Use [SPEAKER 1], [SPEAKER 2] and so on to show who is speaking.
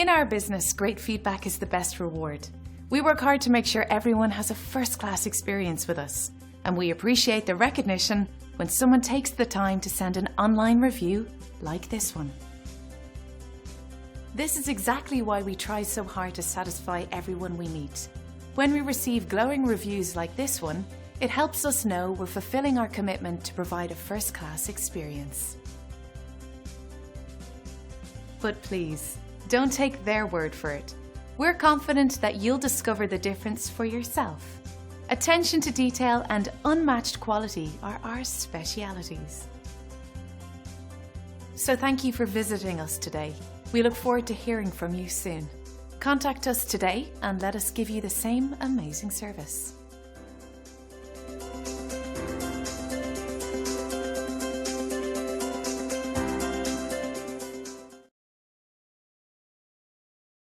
[SPEAKER 1] In our business, great feedback is the best reward. We work hard to make sure everyone has a first-class experience with us, and we appreciate the recognition when someone takes the time to send an online review like this one. This is exactly why we try so hard to satisfy everyone we meet. When we receive glowing reviews like this one, it helps us know we're fulfilling our commitment to provide a first-class experience. But please, don't take their word for it. We're confident that you'll discover the difference for yourself. Attention to detail and unmatched quality are our specialities. So thank you for visiting us today. We look forward to hearing from you soon. Contact us today and let us give you the same amazing service.